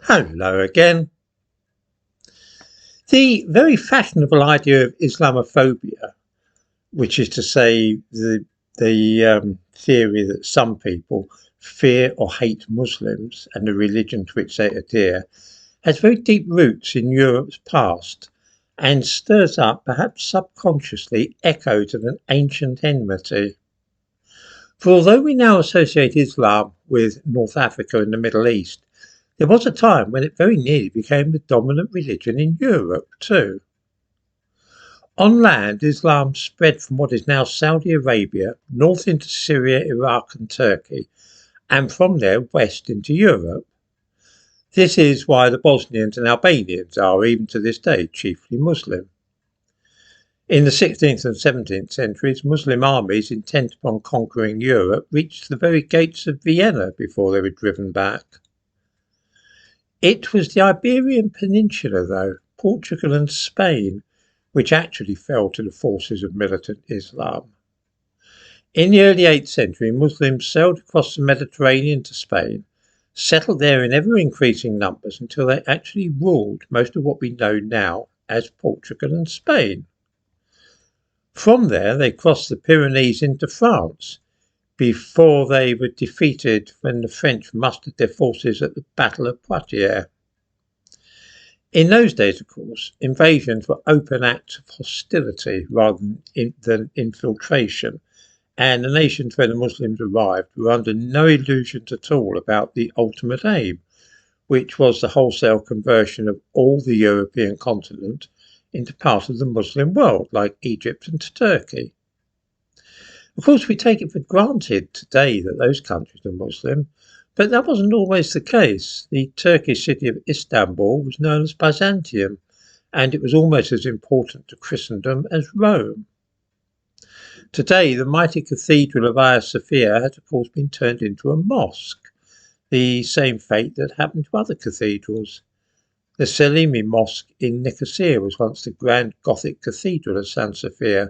Hello again. The very fashionable idea of Islamophobia, which is to say the theory that some people fear or hate Muslims and the religion to which they adhere, has very deep roots in Europe's past and stirs up, perhaps subconsciously, echoes of an ancient enmity. For although we now associate Islam with North Africa and the Middle East, there was a time when it very nearly became the dominant religion in Europe too. On land, Islam spread from what is now Saudi Arabia north into Syria, Iraq, and Turkey, and from there west into Europe. This is why the Bosnians and Albanians are, even to this day, chiefly Muslim. In the 16th and 17th centuries, Muslim armies intent upon conquering Europe reached the very gates of Vienna before they were driven back. It was the Iberian Peninsula, though, Portugal and Spain, which actually fell to the forces of militant Islam. In the early 8th century, Muslims sailed across the Mediterranean to Spain, settled there in ever-increasing numbers until they actually ruled most of what we know now as Portugal and Spain. From there, they crossed the Pyrenees into France, before they were defeated when the French mustered their forces at the Battle of Poitiers. In those days, of course, invasions were open acts of hostility rather than infiltration, and the nations where the Muslims arrived were under no illusions at all about the ultimate aim, which was the wholesale conversion of all the European continent into part of the Muslim world, like Egypt and Turkey. Of course, we take it for granted today that those countries are Muslim, but that wasn't always the case. The Turkish city of Istanbul was known as Byzantium, and it was almost as important to Christendom as Rome. Today, the mighty cathedral of Hagia Sophia has, of course, been turned into a mosque, the same fate that happened to other cathedrals. The Selimi Mosque in Nicosia was once the grand Gothic cathedral of San Sophia,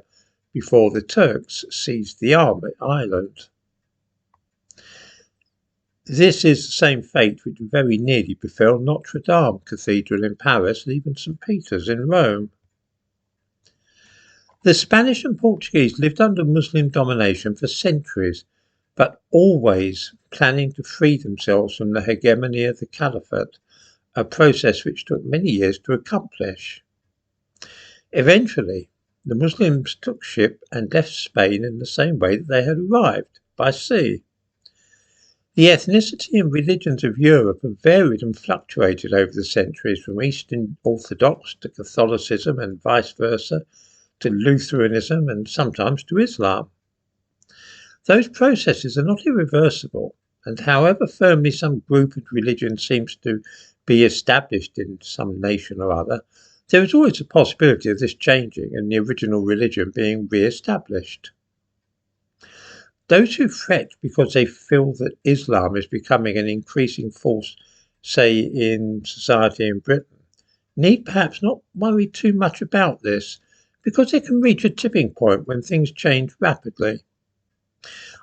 before the Turks seized the island. This is the same fate which very nearly befell Notre Dame Cathedral in Paris and even St. Peter's in Rome. The Spanish and Portuguese lived under Muslim domination for centuries, but always planning to free themselves from the hegemony of the Caliphate, a process which took many years to accomplish. Eventually, the Muslims took ship and left Spain in the same way that they had arrived, by sea. The ethnicity and religions of Europe have varied and fluctuated over the centuries, from Eastern Orthodox to Catholicism and vice versa, to Lutheranism and sometimes to Islam. Those processes are not irreversible, and however firmly some group of religion seems to be established in some nation or other, there is always a possibility of this changing and the original religion being re-established. Those who fret because they feel that Islam is becoming an increasing force, say in society in Britain, need perhaps not worry too much about this, because it can reach a tipping point when things change rapidly.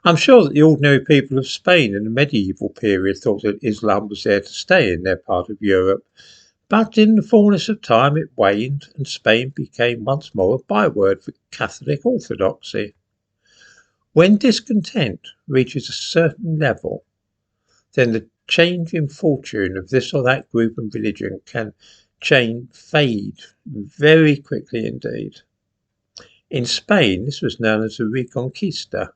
I'm sure that the ordinary people of Spain in the medieval period thought that Islam was there to stay in their part of Europe, but in the fullness of time it waned and Spain became once more a byword for Catholic orthodoxy. When discontent reaches a certain level, then the change in fortune of this or that group and religion can fade very quickly indeed. In Spain, this was known as the Reconquista,